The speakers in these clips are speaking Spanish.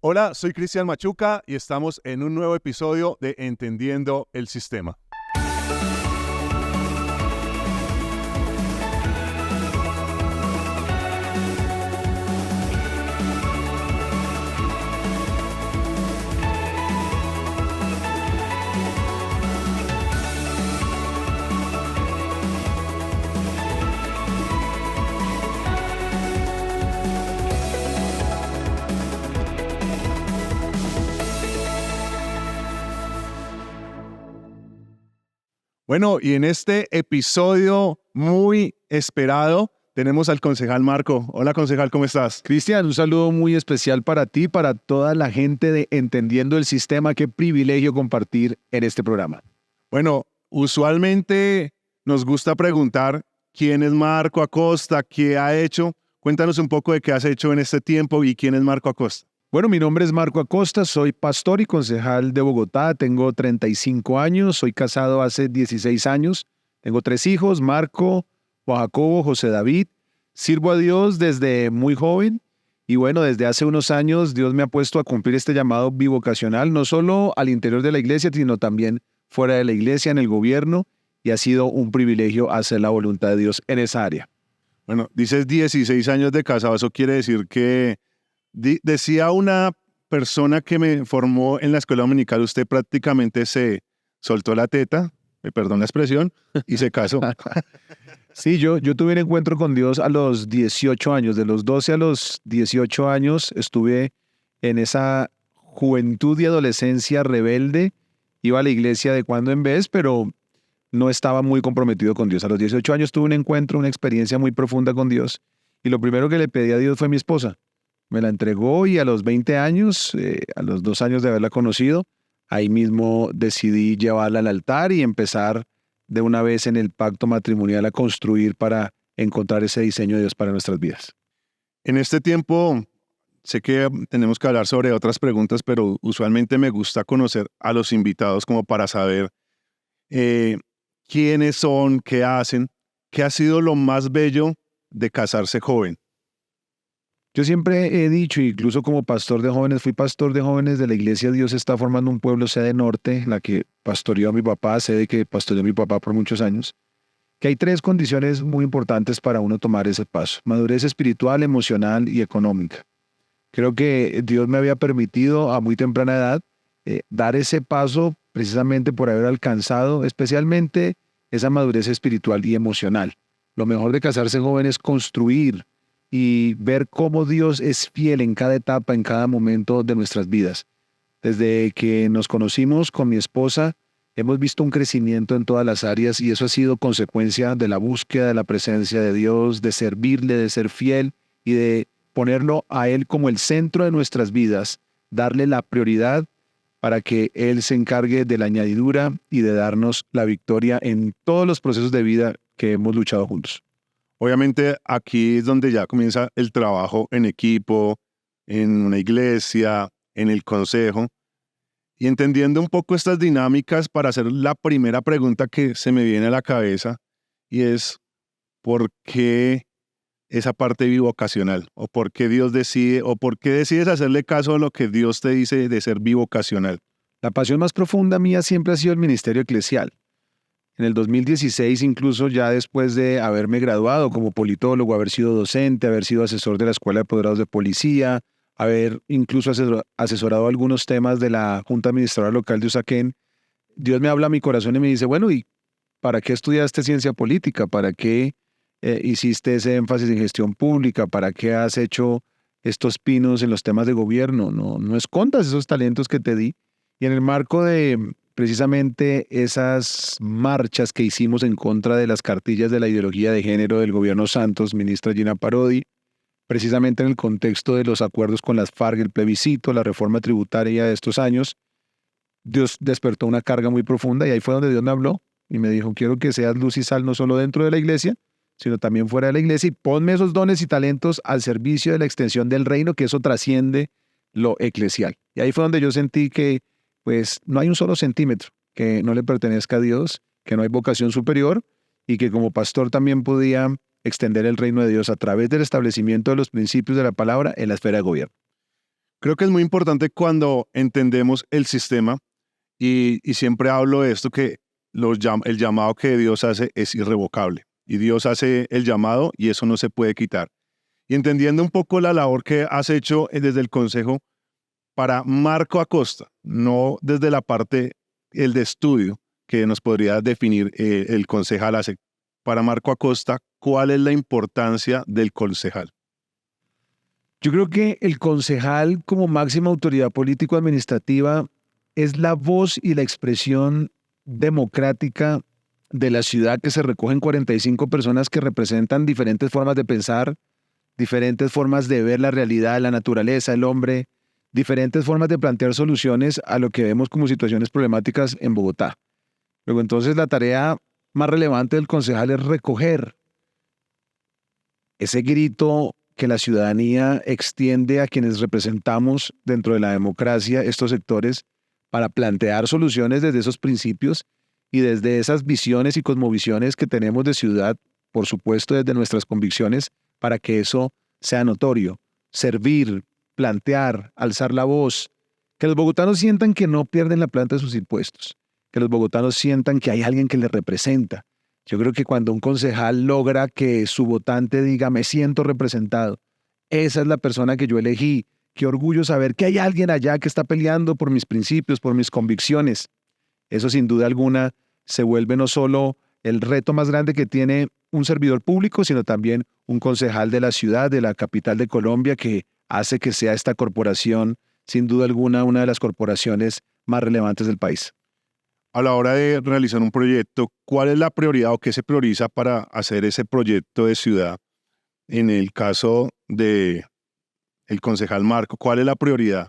Hola, soy Cristian Machuca y estamos en un nuevo episodio de Entendiendo el Sistema. Bueno, y en este episodio muy esperado tenemos al concejal Marco. Hola, concejal, ¿cómo estás? Cristian, un saludo muy especial para ti, para toda la gente de Entendiendo el Sistema. Qué privilegio compartir en este programa. Bueno, usualmente nos gusta preguntar quién es Marco Acosta, qué ha hecho. Cuéntanos un poco de qué has hecho en este tiempo y quién es Marco Acosta. Bueno, mi nombre es Marco Acosta, soy pastor y concejal de Bogotá, tengo 35 años, soy casado hace 16 años, tengo 3 hijos, Marco, Juan Jacobo, José David. Sirvo a Dios desde muy joven y bueno, desde hace unos años Dios me ha puesto a cumplir este llamado bivocacional, no solo al interior de la iglesia, sino también fuera de la iglesia, en el gobierno, y ha sido un privilegio hacer la voluntad de Dios en esa área. Bueno, dices 16 años de casado, eso quiere decir que decía una persona que me formó en la escuela dominical, usted prácticamente se soltó la teta, me perdón la expresión, y se casó. Sí, yo tuve un encuentro con Dios a los 18 años, de los 12 a los 18 años estuve en esa juventud y adolescencia rebelde, iba a la iglesia de cuando en vez, pero no estaba muy comprometido con Dios. A los 18 años tuve un encuentro, una experiencia muy profunda con Dios, y lo primero que le pedí a Dios fue mi esposa. Me la entregó y a los 20 años, a los 2 años de haberla conocido, ahí mismo decidí llevarla al altar y empezar de una vez en el pacto matrimonial a construir para encontrar ese diseño de Dios para nuestras vidas. En este tiempo, sé que tenemos que hablar sobre otras preguntas, pero usualmente me gusta conocer a los invitados como para saber quiénes son, qué hacen, qué ha sido lo más bello de casarse joven. Yo siempre he dicho, incluso como pastor de jóvenes, fui pastor de jóvenes de la iglesia Dios está formando un pueblo, sede norte, la que pastoreó a mi papá, sede que pastoreó a mi papá por muchos años, que hay 3 condiciones muy importantes para uno tomar ese paso: madurez espiritual, emocional y económica. Creo que Dios me había permitido a muy temprana edad dar ese paso precisamente por haber alcanzado especialmente esa madurez espiritual y emocional. Lo mejor de casarse joven es construir y ver cómo Dios es fiel en cada etapa, en cada momento de nuestras vidas. Desde que nos conocimos con mi esposa, hemos visto un crecimiento en todas las áreas y eso ha sido consecuencia de la búsqueda de la presencia de Dios, de servirle, de ser fiel y de ponerlo a Él como el centro de nuestras vidas, darle la prioridad para que Él se encargue de la añadidura y de darnos la victoria en todos los procesos de vida que hemos luchado juntos. Obviamente aquí es donde ya comienza el trabajo en equipo, en una iglesia, en el consejo. Y entendiendo un poco estas dinámicas para hacer la primera pregunta que se me viene a la cabeza y es ¿por qué esa parte bivocacional? ¿O por qué Dios decide, o por qué decides hacerle caso a lo que Dios te dice de ser bivocacional? La pasión más profunda mía siempre ha sido el ministerio eclesial. En el 2016, incluso ya después de haberme graduado como politólogo, haber sido docente, haber sido asesor de la Escuela de Apoderados de Policía, haber incluso asesorado algunos temas de la Junta Administradora Local de Usaquén, Dios me habla a mi corazón y me dice, bueno, ¿y para qué estudiaste ciencia política? ¿Para qué hiciste ese énfasis en gestión pública? ¿Para qué has hecho estos pinos en los temas de gobierno? No escondas esos talentos que te di. Y en el marco de precisamente esas marchas que hicimos en contra de las cartillas de la ideología de género del gobierno Santos, ministra Gina Parodi, precisamente en el contexto de los acuerdos con las FARC, el plebiscito, la reforma tributaria de estos años, Dios despertó una carga muy profunda y ahí fue donde Dios me habló y me dijo, quiero que seas luz y sal no solo dentro de la iglesia, sino también fuera de la iglesia y ponme esos dones y talentos al servicio de la extensión del reino, que eso trasciende lo eclesial. Y ahí fue donde yo sentí que pues no hay un solo centímetro que no le pertenezca a Dios, que no hay vocación superior y que como pastor también podía extender el reino de Dios a través del establecimiento de los principios de la palabra en la esfera de gobierno. Creo que es muy importante cuando entendemos el sistema y siempre hablo de esto que el llamado que Dios hace es irrevocable y Dios hace el llamado y eso no se puede quitar. Y entendiendo un poco la labor que has hecho desde el Consejo para Marco Acosta, no desde la parte el de estudio que nos podría definir el concejal hace. Para Marco Acosta, ¿cuál es la importancia del concejal? Yo creo que el concejal como máxima autoridad político-administrativa es la voz y la expresión democrática de la ciudad que se recogen 45 personas que representan diferentes formas de pensar, diferentes formas de ver la realidad, la naturaleza, el hombre, diferentes formas de plantear soluciones a lo que vemos como situaciones problemáticas en Bogotá. Luego entonces la tarea más relevante del concejal es recoger ese grito que la ciudadanía extiende a quienes representamos dentro de la democracia, estos sectores, para plantear soluciones desde esos principios y desde esas visiones y cosmovisiones que tenemos de ciudad, por supuesto desde nuestras convicciones, para que eso sea notorio, servir, plantear, alzar la voz, que los bogotanos sientan que no pierden la planta de sus impuestos, que los bogotanos sientan que hay alguien que les representa. Yo creo que cuando un concejal logra que su votante diga, me siento representado, esa es la persona que yo elegí, qué orgullo saber que hay alguien allá que está peleando por mis principios, por mis convicciones. Eso sin duda alguna se vuelve no solo el reto más grande que tiene un servidor público, sino también un concejal de la ciudad, de la capital de Colombia, que hace que sea esta corporación, sin duda alguna, una de las corporaciones más relevantes del país. A la hora de realizar un proyecto, ¿cuál es la prioridad o qué se prioriza para hacer ese proyecto de ciudad? En el caso de el concejal Marco, ¿cuál es la prioridad?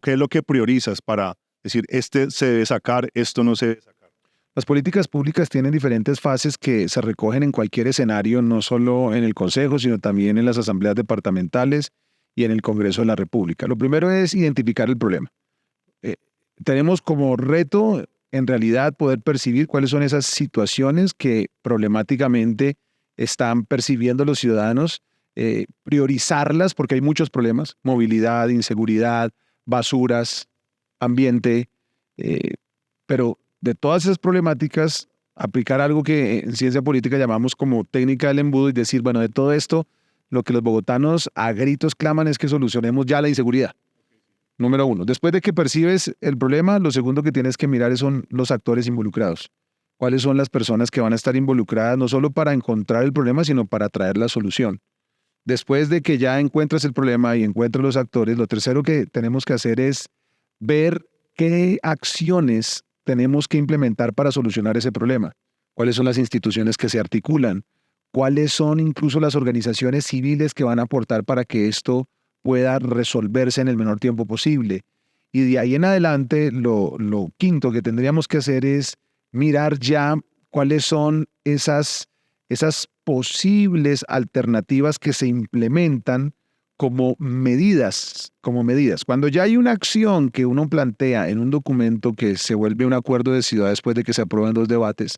¿Qué es lo que priorizas para decir, este se debe sacar, esto no se debe sacar? Las políticas públicas tienen diferentes fases que se recogen en cualquier escenario, no solo en el Consejo, sino también en las asambleas departamentales y en el Congreso de la República. Lo primero es identificar el problema. Tenemos como reto, en realidad, poder percibir cuáles son esas situaciones que problemáticamente están percibiendo los ciudadanos, priorizarlas, porque hay muchos problemas: movilidad, inseguridad, basuras, ambiente, pero de todas esas problemáticas, aplicar algo que en ciencia política llamamos como técnica del embudo y decir, bueno, de todo esto, lo que los bogotanos a gritos claman es que solucionemos ya la inseguridad. Número uno. Después de que percibes el problema, lo segundo que tienes que mirar son los actores involucrados. ¿Cuáles son las personas que van a estar involucradas no solo para encontrar el problema, sino para traer la solución? Después de que ya encuentras el problema y encuentras los actores, lo tercero que tenemos que hacer es ver qué acciones tenemos que implementar para solucionar ese problema. ¿Cuáles son las instituciones que se articulan? ¿Cuáles son incluso las organizaciones civiles que van a aportar para que esto pueda resolverse en el menor tiempo posible? Y de ahí en adelante, lo quinto que tendríamos que hacer es mirar ya cuáles son esas posibles alternativas que se implementan como medidas, como medidas. Cuando ya hay una acción que uno plantea en un documento que se vuelve un acuerdo de ciudad después de que se aprueban 2 debates,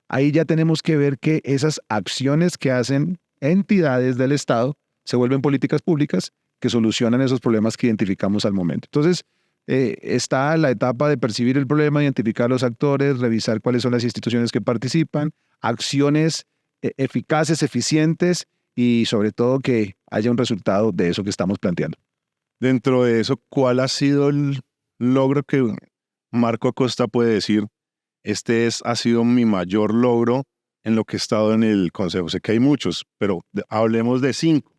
ahí ya tenemos que ver que esas acciones que hacen entidades del Estado se vuelven políticas públicas que solucionan esos problemas que identificamos al momento. Entonces, está la etapa de percibir el problema, identificar los actores, revisar cuáles son las instituciones que participan, acciones eficaces, eficientes y sobre todo que haya un resultado de eso que estamos planteando. Dentro de eso, ¿cuál ha sido el logro que Marco Acosta puede decir? Ha sido mi mayor logro en lo que he estado en el Consejo. Sé que hay muchos, pero hablemos de 5.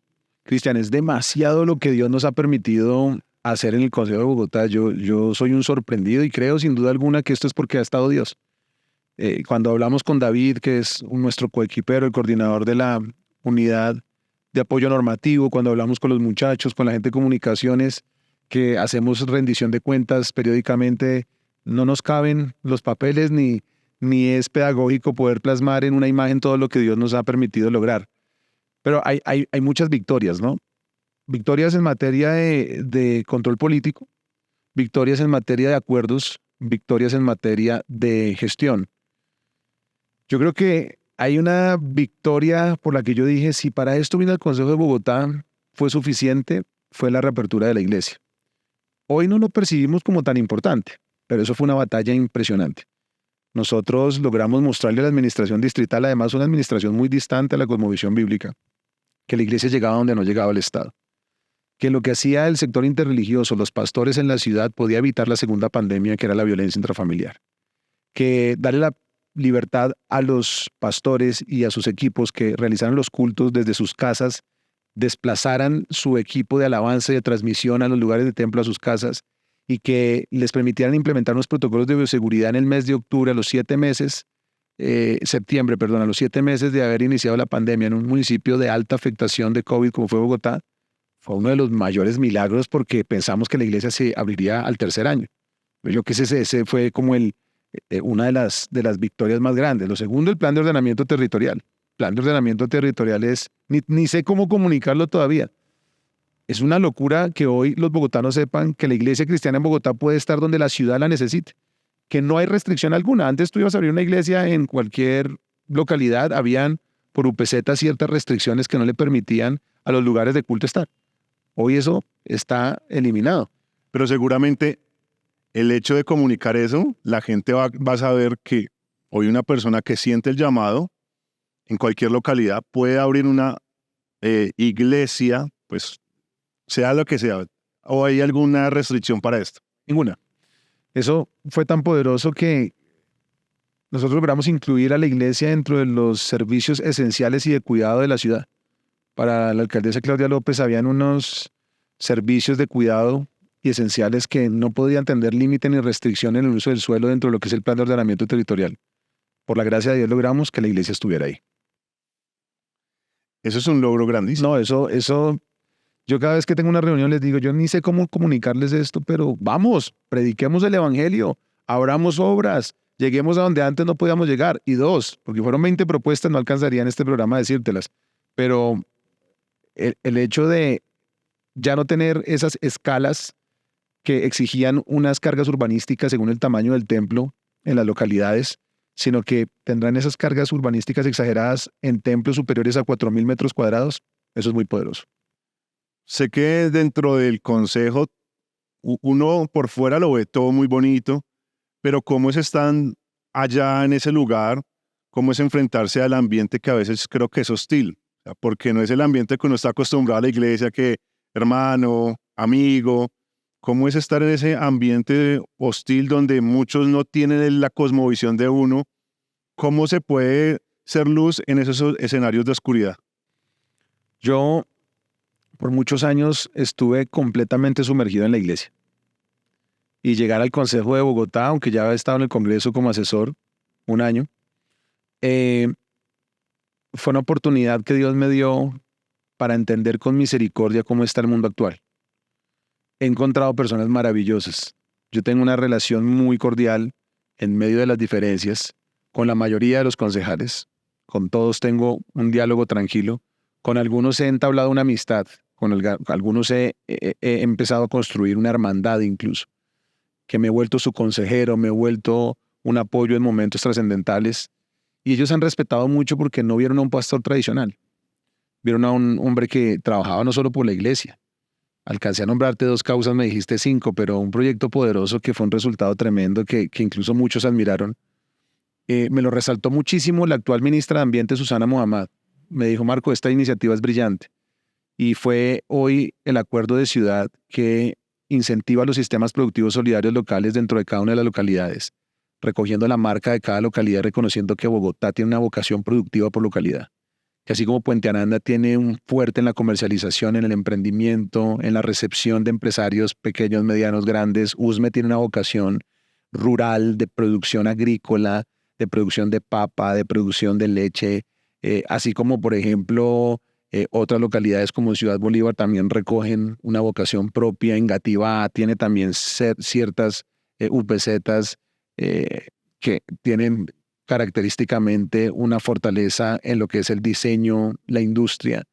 Cristian, es demasiado lo que Dios nos ha permitido hacer en el Consejo de Bogotá. Yo soy un sorprendido y creo sin duda alguna que esto es porque ha estado Dios. Cuando hablamos con David, que es nuestro coequipero, el coordinador de la unidad de apoyo normativo, cuando hablamos con los muchachos, con la gente de comunicaciones, que hacemos rendición de cuentas periódicamente, no nos caben los papeles ni es pedagógico poder plasmar en una imagen todo lo que Dios nos ha permitido lograr. Pero hay muchas victorias, ¿no? Victorias en materia de control político, victorias en materia de acuerdos, victorias en materia de gestión. Yo creo que hay una victoria por la que yo dije, si para esto vino el Consejo de Bogotá, fue suficiente, fue la reapertura de la iglesia. Hoy no lo percibimos como tan importante, pero eso fue una batalla impresionante. Nosotros logramos mostrarle a la administración distrital, además una administración muy distante a la cosmovisión bíblica, que la iglesia llegaba donde no llegaba el Estado, que lo que hacía el sector interreligioso, los pastores en la ciudad, podía evitar la segunda pandemia, que era la violencia intrafamiliar, que darle la libertad a los pastores y a sus equipos que realizaran los cultos desde sus casas, desplazaran su equipo de alabanza y de transmisión a los lugares de templo, a sus casas, y que les permitieran implementar unos protocolos de bioseguridad en el mes de octubre, a los 7 meses, a los 7 meses de haber iniciado la pandemia en un municipio de alta afectación de COVID como fue Bogotá, fue uno de los mayores milagros porque pensamos que la iglesia se abriría al tercer año. Yo creo que ese fue como una de las victorias más grandes. Lo segundo, el plan de ordenamiento territorial. El plan de ordenamiento territorial ni sé cómo comunicarlo todavía. Es una locura que hoy los bogotanos sepan que la iglesia cristiana en Bogotá puede estar donde la ciudad la necesite, que no hay restricción alguna. Antes tú ibas a abrir una iglesia en cualquier localidad, habían por UPZ ciertas restricciones que no le permitían a los lugares de culto estar. Hoy eso está eliminado. Pero seguramente el hecho de comunicar eso, la gente va a saber que hoy una persona que siente el llamado en cualquier localidad puede abrir una iglesia, pues sea lo que sea. ¿O hay alguna restricción para esto? Ninguna. Eso fue tan poderoso que nosotros logramos incluir a la iglesia dentro de los servicios esenciales y de cuidado de la ciudad. Para la alcaldesa Claudia López habían unos servicios de cuidado y esenciales que no podían tener límite ni restricción en el uso del suelo dentro de lo que es el plan de ordenamiento territorial. Por la gracia de Dios logramos que la iglesia estuviera ahí. Eso es un logro grandísimo. No, eso, yo cada vez que tengo una reunión les digo, yo ni sé cómo comunicarles esto, pero vamos, prediquemos el evangelio, abramos obras, lleguemos a donde antes no podíamos llegar. Y dos, porque fueron 20 propuestas, no alcanzaría en este programa a decírtelas, pero el hecho de ya no tener esas escalas que exigían unas cargas urbanísticas según el tamaño del templo en las localidades, sino que tendrán esas cargas urbanísticas exageradas en templos superiores a 4.000 metros cuadrados, eso es muy poderoso. Sé que dentro del consejo uno por fuera lo ve todo muy bonito, pero cómo es estar allá en ese lugar, cómo es enfrentarse al ambiente que a veces creo que es hostil, o sea, porque no es el ambiente que uno está acostumbrado a la iglesia, que hermano, amigo, cómo es estar en ese ambiente hostil donde muchos no tienen la cosmovisión de uno, cómo se puede ser luz en esos escenarios de oscuridad. Yo por muchos años estuve completamente sumergido en la iglesia. Y llegar al Consejo de Bogotá, aunque ya había estado en el Congreso como asesor un año, fue una oportunidad que Dios me dio para entender con misericordia cómo está el mundo actual. He encontrado personas maravillosas. Yo tengo una relación muy cordial en medio de las diferencias con la mayoría de los concejales. Con todos tengo un diálogo tranquilo. Con algunos he entablado una amistad. Con algunos he empezado a construir una hermandad incluso, que me he vuelto su consejero, me he vuelto un apoyo en momentos trascendentales. Y ellos han respetado mucho porque no vieron a un pastor tradicional. Vieron a un hombre que trabajaba no solo por la iglesia. Alcancé a nombrarte 2 causas, me dijiste 5, pero un proyecto poderoso que fue un resultado tremendo que incluso muchos admiraron. Me lo resaltó muchísimo la actual ministra de Ambiente, Susana Muhammad. Me dijo, Marco, esta iniciativa es brillante. Y fue hoy el acuerdo de ciudad que incentiva los sistemas productivos solidarios locales dentro de cada una de las localidades, recogiendo la marca de cada localidad, reconociendo que Bogotá tiene una vocación productiva por localidad. Que así como Puente Aranda tiene un fuerte en la comercialización, en el emprendimiento, en la recepción de empresarios pequeños, medianos, grandes, Usme tiene una vocación rural de producción agrícola, de producción de papa, de producción de leche, así como, por ejemplo, otras localidades como Ciudad Bolívar también recogen una vocación propia. Engativá tiene también ciertas UPZs que tienen característicamente una fortaleza en lo que es el diseño, la industria.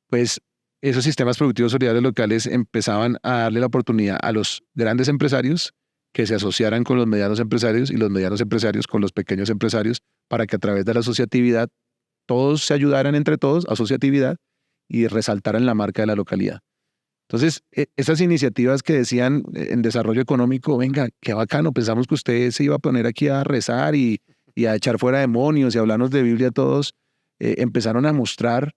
Pues esos sistemas productivos solidarios locales empezaban a darle la oportunidad a los grandes empresarios que se asociaran con los medianos empresarios y los medianos empresarios con los pequeños empresarios para que a través de la asociatividad todos se ayudaran entre todos, asociatividad, y resaltaran la marca de la localidad. Entonces, esas iniciativas que decían en desarrollo económico, venga, qué bacano, pensamos que usted se iba a poner aquí a rezar y a echar fuera demonios y a hablarnos de Biblia a todos, empezaron a mostrar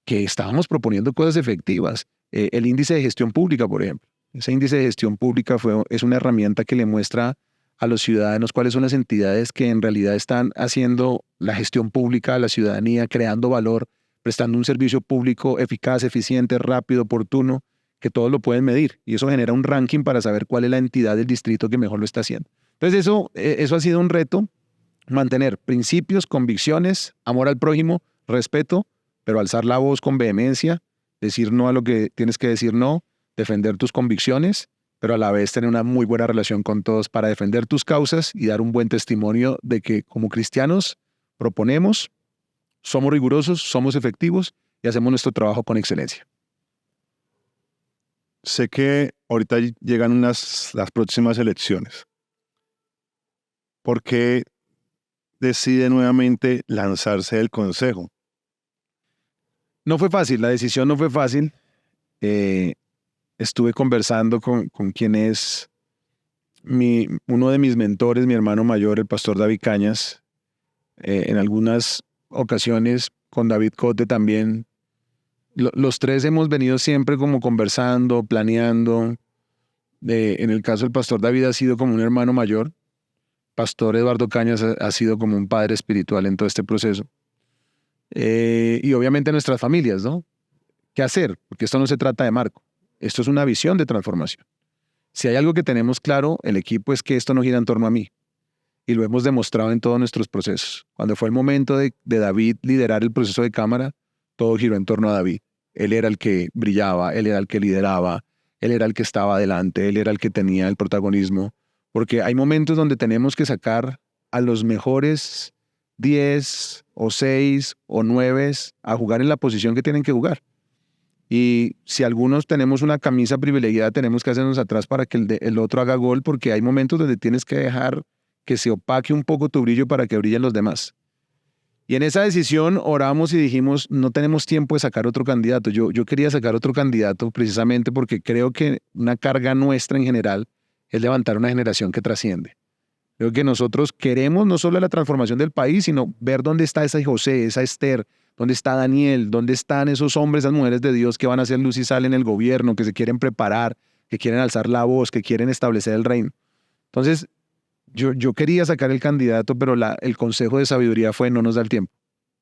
que estábamos proponiendo cosas efectivas. El índice de gestión pública, por ejemplo. Ese índice de gestión pública es una herramienta que le muestra a los ciudadanos cuáles son las entidades que en realidad están haciendo la gestión pública a la ciudadanía, creando valor, prestando un servicio público eficaz, eficiente, rápido, oportuno, que todos lo pueden medir. Y eso genera un ranking para saber cuál es la entidad del distrito que mejor lo está haciendo. Entonces eso ha sido un reto, mantener principios, convicciones, amor al prójimo, respeto, pero alzar la voz con vehemencia, decir no a lo que tienes que decir no, defender tus convicciones, pero a la vez tener una muy buena relación con todos para defender tus causas y dar un buen testimonio de que como cristianos proponemos, somos rigurosos, somos efectivos y hacemos nuestro trabajo con excelencia. Sé que ahorita llegan las próximas elecciones. ¿Por qué decide nuevamente lanzarse del consejo? No fue fácil, la decisión no fue fácil. Estuve conversando con quien es uno de mis mentores, mi hermano mayor, el pastor David Cañas. En algunas ocasiones con David Cote también. Los tres hemos venido siempre como conversando, planeando. En el caso del pastor David ha sido como un hermano mayor. Pastor Eduardo Cañas ha sido como un padre espiritual en todo este proceso. Y obviamente nuestras familias, ¿no? ¿Qué hacer? Porque esto no se trata de Marco. Esto es una visión de transformación. Si hay algo que tenemos claro, el equipo, es que esto no gira en torno a mí. Y lo hemos demostrado en todos nuestros procesos. Cuando fue el momento de David liderar el proceso de cámara, todo giró en torno a David. Él era el que brillaba, él era el que lideraba, él era el que estaba adelante, él era el que tenía el protagonismo. Porque hay momentos donde tenemos que sacar a los mejores 10 o 6 o 9 a jugar en la posición que tienen que jugar. Y si algunos tenemos una camisa privilegiada, tenemos que hacernos atrás para que el otro haga gol, porque hay momentos donde tienes que dejar que se opaque un poco tu brillo para que brillen los demás. Y en esa decisión oramos y dijimos, no tenemos tiempo de sacar otro candidato. Yo quería sacar otro candidato precisamente porque creo que una carga nuestra en general es levantar una generación que trasciende. Creo que nosotros queremos no solo la transformación del país, sino ver dónde está esa José, esa Esther, dónde está Daniel, dónde están esos hombres, esas mujeres de Dios que van a hacer luz y sal en el gobierno, que se quieren preparar, que quieren alzar la voz, que quieren establecer el reino. Entonces, yo quería sacar el candidato, pero el consejo de sabiduría fue: no nos da el tiempo,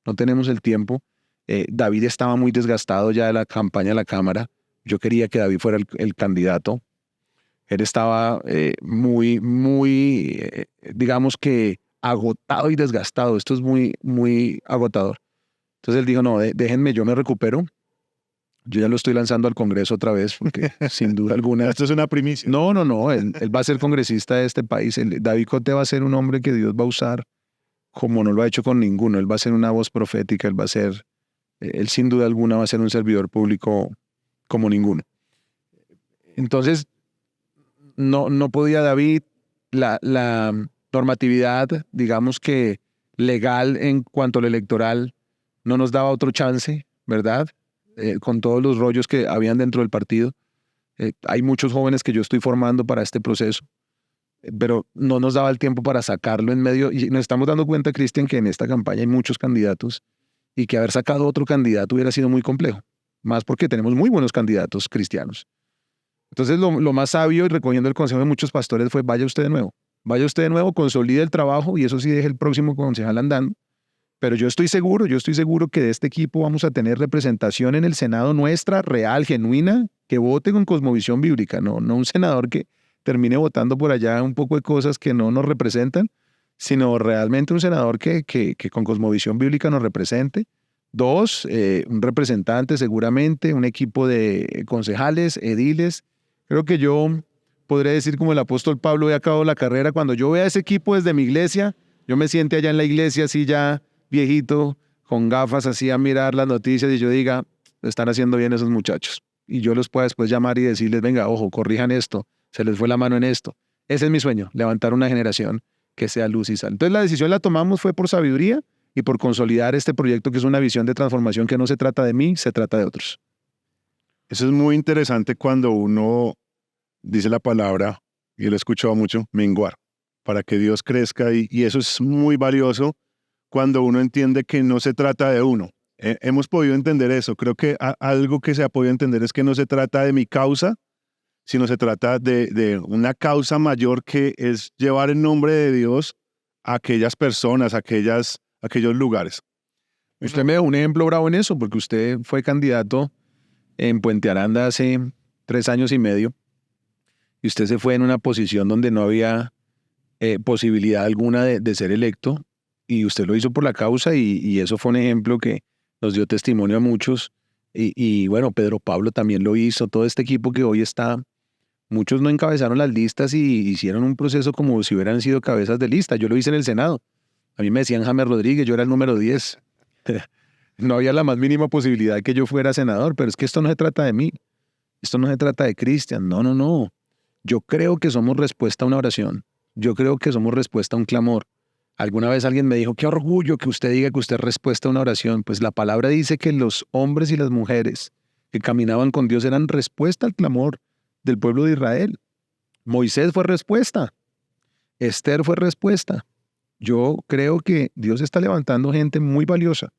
no tenemos el tiempo. David estaba muy desgastado ya de la campaña de la Cámara. Yo quería que David fuera el candidato. Él estaba digamos que agotado y desgastado. Esto es muy, muy agotador. Entonces él dijo, no, déjenme, yo me recupero. Yo ya lo estoy lanzando al Congreso otra vez, porque sin duda alguna... Esto es una primicia. No, él va a ser congresista de este país. David Cote va a ser un hombre que Dios va a usar como no lo ha hecho con ninguno. Él va a ser una voz profética, él sin duda alguna va a ser un servidor público como ninguno. Entonces, no podía David, la normatividad, digamos que legal en cuanto a lo electoral, no nos daba otro chance, ¿verdad? Con todos los rollos que habían dentro del partido. Hay muchos jóvenes que yo estoy formando para este proceso, pero no nos daba el tiempo para sacarlo en medio. Y nos estamos dando cuenta, Cristian, que en esta campaña hay muchos candidatos y que haber sacado otro candidato hubiera sido muy complejo, más porque tenemos muy buenos candidatos cristianos. Entonces lo más sabio, y recogiendo el consejo de muchos pastores, fue: vaya usted de nuevo, consolide el trabajo y eso sí, deje el próximo concejal andando. Pero yo estoy seguro que de este equipo vamos a tener representación en el Senado nuestra, real, genuina, que vote con cosmovisión bíblica, no un senador que termine votando por allá un poco de cosas que no nos representan, sino realmente un senador que con cosmovisión bíblica nos represente. 2, un representante seguramente, un equipo de concejales, ediles. Creo que yo podré decir como el apóstol Pablo: he acabado la carrera. Cuando yo vea ese equipo desde mi iglesia, yo me siente allá en la iglesia así ya viejito, con gafas así a mirar las noticias y yo diga: lo están haciendo bien esos muchachos. Y yo los pueda después llamar y decirles: venga, ojo, corrijan esto, se les fue la mano en esto. Ese es mi sueño, levantar una generación que sea luz y sal. Entonces la decisión la tomamos fue por sabiduría y por consolidar este proyecto, que es una visión de transformación que no se trata de mí, se trata de otros. Eso es muy interesante cuando uno dice la palabra, y lo he escuchado mucho, menguar, para que Dios crezca, y eso es muy valioso cuando uno entiende que no se trata de uno. Hemos podido entender eso. Creo que algo que se ha podido entender es que no se trata de mi causa, sino se trata de una causa mayor que es llevar el nombre de Dios a aquellas personas, a aquellos lugares. Usted me da un ejemplo bravo en eso, porque usted fue candidato en Puente Aranda hace 3 años y medio, y usted se fue en una posición donde no había posibilidad alguna de ser electo, y usted lo hizo por la causa, y eso fue un ejemplo que nos dio testimonio a muchos, y bueno, Pedro Pablo también lo hizo, todo este equipo que hoy está, muchos no encabezaron las listas y hicieron un proceso como si hubieran sido cabezas de lista. Yo lo hice en el Senado. A mí me decían James Rodríguez, yo era el número 10. No había la más mínima posibilidad de que yo fuera senador, pero es que esto no se trata de mí. Esto no se trata de Cristian. No, no, no. Yo creo que somos respuesta a una oración. Yo creo que somos respuesta a un clamor. Alguna vez alguien me dijo, qué orgullo que usted diga que usted es respuesta a una oración. Pues la palabra dice que los hombres y las mujeres que caminaban con Dios eran respuesta al clamor del pueblo de Israel. Moisés fue respuesta. Esther fue respuesta. Yo creo que Dios está levantando gente muy valiosa.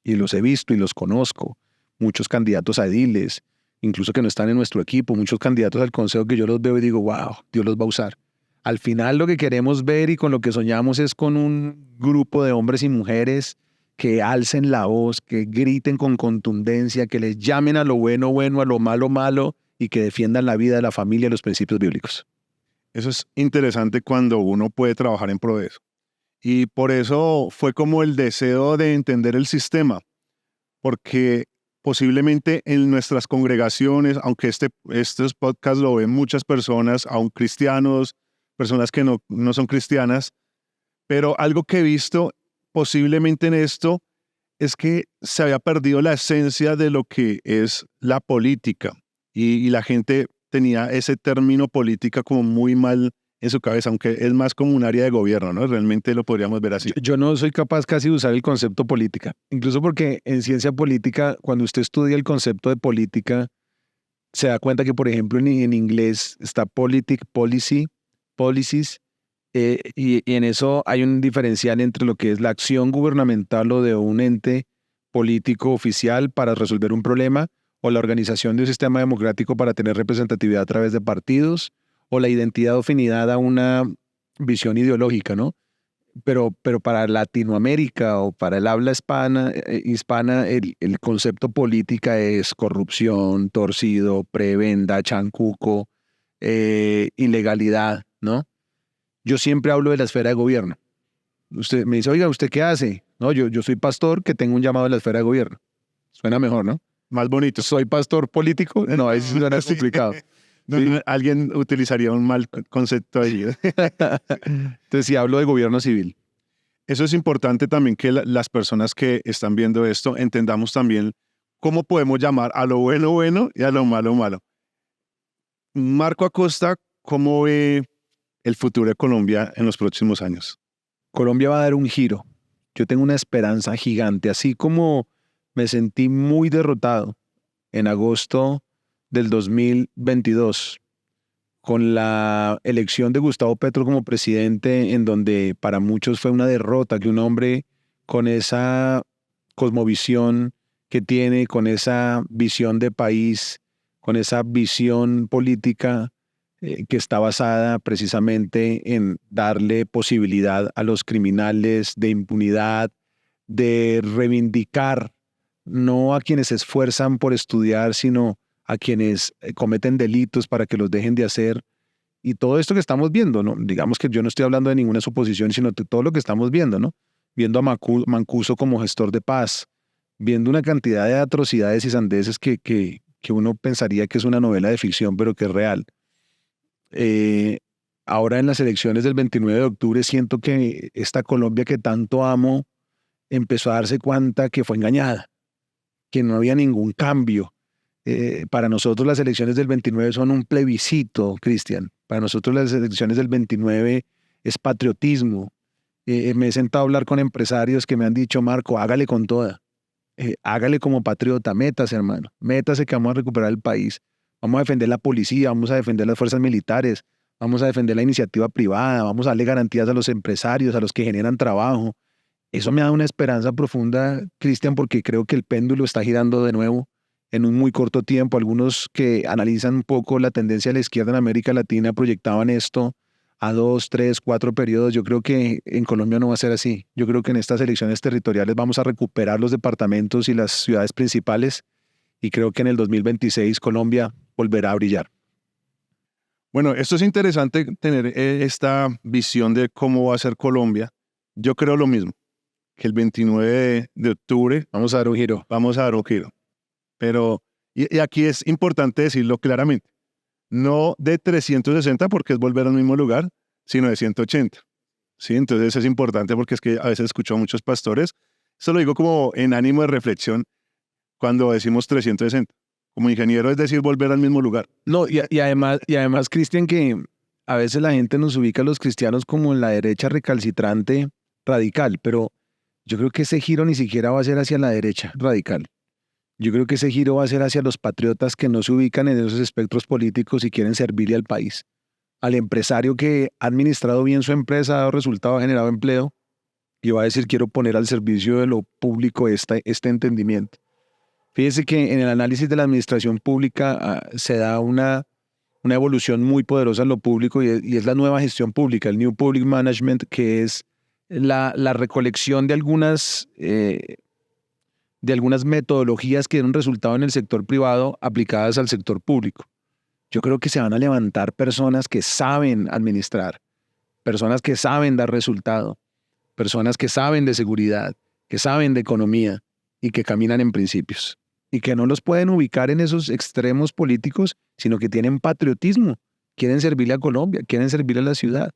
Y los he visto y los conozco. Muchos candidatos a ediles, incluso que no están en nuestro equipo, muchos candidatos al consejo que yo los veo y digo, wow, Dios los va a usar. Al final lo que queremos ver y con lo que soñamos es con un grupo de hombres y mujeres que alcen la voz, que griten con contundencia, que les llamen a lo bueno, bueno, a lo malo, malo, y que defiendan la vida, la familia y los principios bíblicos. Eso es interesante cuando uno puede trabajar en pro de eso. Y por eso fue como el deseo de entender el sistema, porque posiblemente en nuestras congregaciones, aunque estos podcasts lo ven muchas personas, aun cristianos, personas que no son cristianas, pero algo que he visto posiblemente en esto es que se había perdido la esencia de lo que es la política y la gente tenía ese término política como muy mal en su cabeza, aunque es más como un área de gobierno, ¿no? Realmente lo podríamos ver así. Yo no soy capaz casi de usar el concepto política, incluso porque en ciencia política, cuando usted estudia el concepto de política, se da cuenta que, por ejemplo, en inglés está policy, policies, y en eso hay un diferencial entre lo que es la acción gubernamental o de un ente político oficial para resolver un problema, o la organización de un sistema democrático para tener representatividad a través de partidos, o la identidad o afinidad a una visión ideológica, ¿no? Pero para Latinoamérica o para el habla hispana, el concepto política es corrupción, torcido, prebenda, chancuco, ilegalidad, ¿no? Yo siempre hablo de la esfera de gobierno. Usted me dice, oiga, ¿usted qué hace? No, yo soy pastor que tengo un llamado de la esfera de gobierno. Suena mejor, ¿no? Más bonito. ¿Soy pastor político? No, eso suena Sí. complicado. No, alguien utilizaría un mal concepto ahí. Entonces, si hablo de gobierno civil. Eso es importante también que las personas que están viendo esto entendamos también cómo podemos llamar a lo bueno bueno y a lo malo malo. Marco Acosta, ¿cómo ve el futuro de Colombia en los próximos años? Colombia va a dar un giro. Yo tengo una esperanza gigante, así como me sentí muy derrotado en agosto del 2022 con la elección de Gustavo Petro como presidente, en donde para muchos fue una derrota que un hombre con esa cosmovisión que tiene, con esa visión de país, con esa visión política que está basada precisamente en darle posibilidad a los criminales de impunidad, de reivindicar no a quienes se esfuerzan por estudiar, sino a quienes cometen delitos para que los dejen de hacer. Y todo esto que estamos viendo, ¿no? Digamos que yo no estoy hablando de ninguna suposición, sino de todo lo que estamos viendo, ¿no? Viendo a Mancuso como gestor de paz, viendo una cantidad de atrocidades y sandeces que uno pensaría que es una novela de ficción, pero que es real. Ahora en las elecciones del 29 de octubre siento que esta Colombia que tanto amo empezó a darse cuenta que fue engañada, que no había ningún cambio. Para nosotros las elecciones del 29 son un plebiscito, Cristian. Para nosotros las elecciones del 29 es patriotismo. Me he sentado a hablar con empresarios que me han dicho, Marco, hágale con toda. Hágale como patriota, métase, hermano, métase que vamos a recuperar el país, vamos a defender la policía, vamos a defender las fuerzas militares, vamos a defender la iniciativa privada, vamos a darle garantías a los empresarios, a los que generan trabajo. Eso me da una esperanza profunda, Cristian, porque creo que el péndulo está girando de nuevo en un muy corto tiempo. Algunos que analizan un poco la tendencia de la izquierda en América Latina proyectaban esto a 2, 3, 4 periodos. Yo creo que en Colombia no va a ser así. Yo creo que en estas elecciones territoriales vamos a recuperar los departamentos y las ciudades principales y creo que en el 2026 Colombia volverá a brillar. Bueno, esto es interesante tener esta visión de cómo va a ser Colombia. Yo creo lo mismo, que el 29 de octubre Vamos a dar un giro. vamos a dar un giro. Pero, y aquí es importante decirlo claramente, no de 360 porque es volver al mismo lugar, sino de 180. ¿Sí? Entonces es importante porque es que a veces escucho a muchos pastores, eso lo digo como en ánimo de reflexión cuando decimos 360. Como ingeniero es decir volver al mismo lugar. No, y además, Cristian, que a veces la gente nos ubica a los cristianos como en la derecha recalcitrante radical, pero yo creo que ese giro ni siquiera va a ser hacia la derecha radical. Yo creo que ese giro va a ser hacia los patriotas que no se ubican en esos espectros políticos y quieren servirle al país. Al empresario que ha administrado bien su empresa, ha dado resultado, ha generado empleo y va a decir quiero poner al servicio de lo público este entendimiento. Fíjese que en el análisis de la administración pública se da una evolución muy poderosa en lo público y es la nueva gestión pública, el New Public Management, que es la recolección de algunas metodologías que dieron resultado en el sector privado aplicadas al sector público. Yo creo que se van a levantar personas que saben administrar, personas que saben dar resultado, personas que saben de seguridad, que saben de economía y que caminan en principios. Y que no los pueden ubicar en esos extremos políticos, sino que tienen patriotismo, quieren servirle a Colombia, quieren servirle a la ciudad.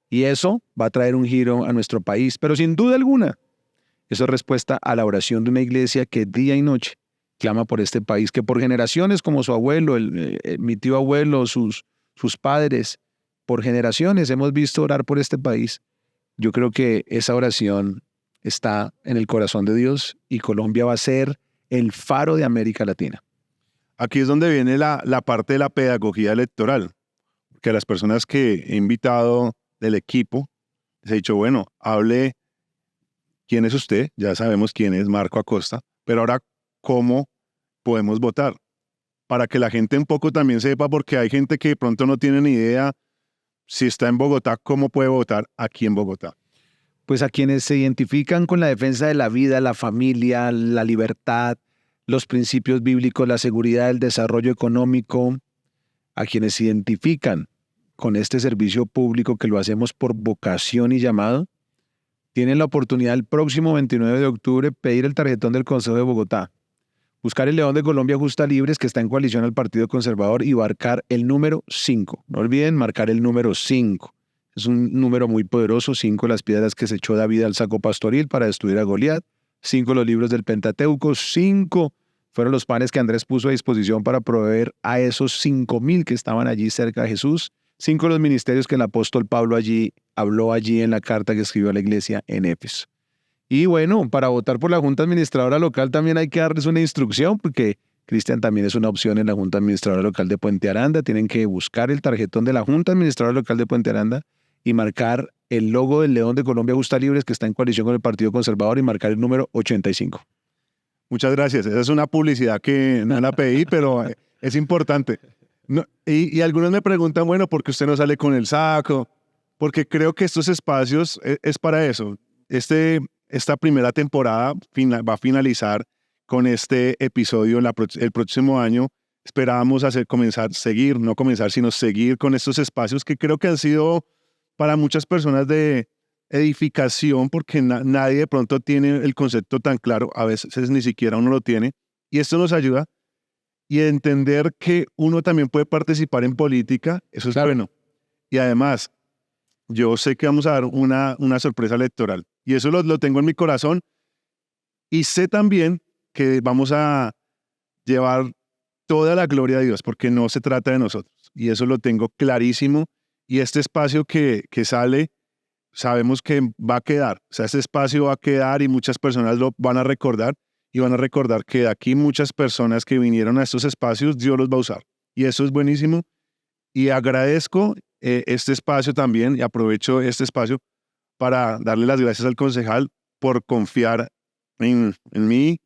Y eso va a traer un giro a nuestro país, pero sin duda alguna, eso es respuesta a la oración de una iglesia que día y noche clama por este país, que por generaciones como su abuelo, mi tío abuelo, sus padres, por generaciones hemos visto orar por este país. Yo creo que esa oración está en el corazón de Dios y Colombia va a ser el faro de América Latina. Aquí es donde viene la parte de la pedagogía electoral, que a las personas que he invitado del equipo les he dicho, bueno, hable quién es usted, ya sabemos quién es Marco Acosta, pero ahora cómo podemos votar, para que la gente un poco también sepa, porque hay gente que de pronto no tiene ni idea si está en Bogotá, cómo puede votar aquí en Bogotá. Pues a quienes se identifican con la defensa de la vida, la familia, la libertad, los principios bíblicos, la seguridad, el desarrollo económico, a quienes se identifican con este servicio público que lo hacemos por vocación y llamado, tienen la oportunidad el próximo 29 de octubre pedir el tarjetón del Consejo de Bogotá, buscar el León de Colombia Justa Libres que está en coalición al Partido Conservador y marcar el número 5. No olviden marcar el número 5. Es un número muy poderoso, 5 las piedras que se echó David al saco pastoril para destruir a Goliat, 5 los libros del Pentateuco, 5 fueron los panes que Andrés puso a disposición para proveer a esos 5,000 que estaban allí cerca de Jesús, 5 los ministerios que el apóstol Pablo habló allí en la carta que escribió a la iglesia en Éfeso. Y bueno, para votar por la Junta Administradora Local también hay que darles una instrucción, porque Cristian también es una opción en la Junta Administradora Local de Puente Aranda. Tienen que buscar el tarjetón de la Junta Administradora Local de Puente Aranda y marcar el logo del León de Colombia Justa Libres que está en coalición con el Partido Conservador y marcar el número 85. Muchas gracias. Esa es una publicidad que no la pedí, pero es importante. No, y algunos me preguntan, bueno, ¿por qué usted no sale con el saco? Porque creo que estos espacios es para eso. Esta primera temporada va a finalizar con este episodio el próximo año. Esperábamos seguir con estos espacios que creo que han sido para muchas personas de edificación, porque nadie de pronto tiene el concepto tan claro, a veces ni siquiera uno lo tiene, y esto nos ayuda y entender que uno también puede participar en política, eso es Claro. bueno. Y además, yo sé que vamos a dar una sorpresa electoral, y eso lo tengo en mi corazón, y sé también que vamos a llevar toda la gloria a Dios, porque no se trata de nosotros, y eso lo tengo clarísimo, y este espacio que sale, sabemos que va a quedar, o sea, ese espacio va a quedar y muchas personas lo van a recordar, y van a recordar que de aquí muchas personas que vinieron a estos espacios, Dios los va a usar. Y eso es buenísimo. Y agradezco este espacio también y aprovecho este espacio para darle las gracias al concejal por confiar en mí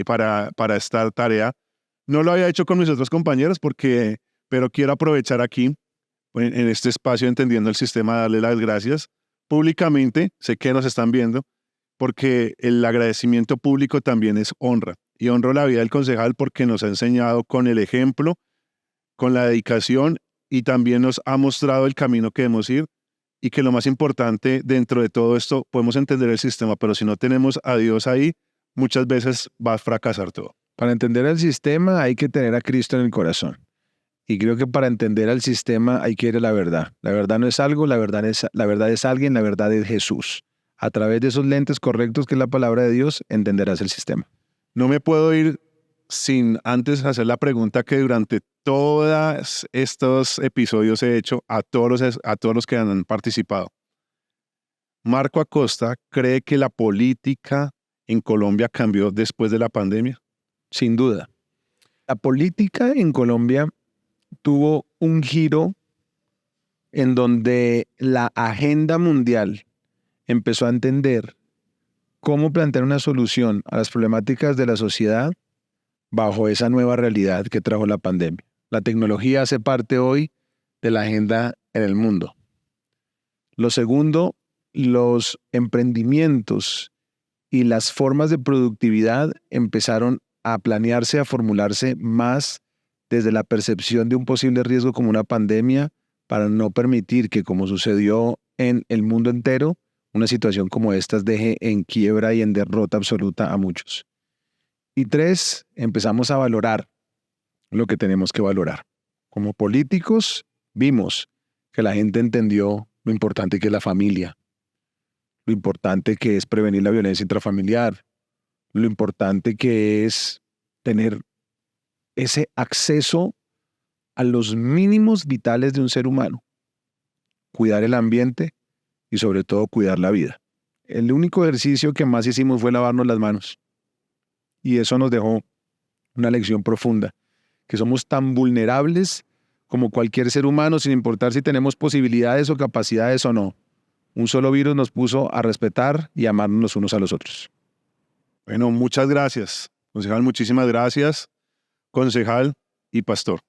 para esta tarea. No lo había hecho con mis otros compañeros pero quiero aprovechar aquí en este espacio entendiendo el sistema, darle las gracias públicamente. Sé que nos están viendo porque el agradecimiento público también es honra. Y honro la vida del concejal porque nos ha enseñado con el ejemplo, con la dedicación y también nos ha mostrado el camino que debemos ir y que lo más importante dentro de todo esto, podemos entender el sistema, pero si no tenemos a Dios ahí, muchas veces va a fracasar todo. Para entender el sistema hay que tener a Cristo en el corazón. Y creo que para entender al sistema hay que ir a la verdad. La verdad no es algo, la verdad es alguien, la verdad es Jesús. A través de esos lentes correctos que es la palabra de Dios, entenderás el sistema. No me puedo ir sin antes hacer la pregunta que durante todos estos episodios he hecho a todos los que han participado. ¿Marco Acosta cree que la política en Colombia cambió después de la pandemia? Sin duda. La política en Colombia tuvo un giro en donde la agenda mundial empezó a entender cómo plantear una solución a las problemáticas de la sociedad bajo esa nueva realidad que trajo la pandemia. La tecnología hace parte hoy de la agenda en el mundo. Lo segundo, los emprendimientos y las formas de productividad empezaron a planearse, a formularse más desde la percepción de un posible riesgo como una pandemia para no permitir que, como sucedió en el mundo entero, una situación como esta deje en quiebra y en derrota absoluta a muchos. Y 3, empezamos a valorar lo que tenemos que valorar. Como políticos, vimos que la gente entendió lo importante que es la familia, lo importante que es prevenir la violencia intrafamiliar, lo importante que es tener ese acceso a los mínimos vitales de un ser humano, cuidar el ambiente y sobre todo cuidar la vida. El único ejercicio que más hicimos fue lavarnos las manos y eso nos dejó una lección profunda, que somos tan vulnerables como cualquier ser humano sin importar si tenemos posibilidades o capacidades o no. Un solo virus nos puso a respetar y amarnos los unos a los otros. Bueno, muchas gracias. Concejal, muchísimas gracias. Concejal y pastor.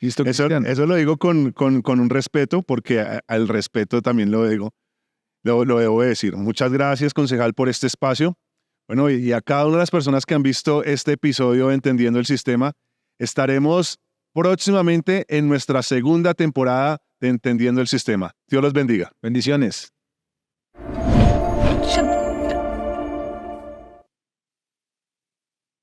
¿Listo, eso lo digo con un respeto, porque al respeto también lo debo decir. Muchas gracias, concejal, por este espacio. Bueno, y a cada una de las personas que han visto este episodio Entendiendo el Sistema, estaremos próximamente en nuestra segunda temporada de Entendiendo el Sistema. Dios los bendiga. Bendiciones.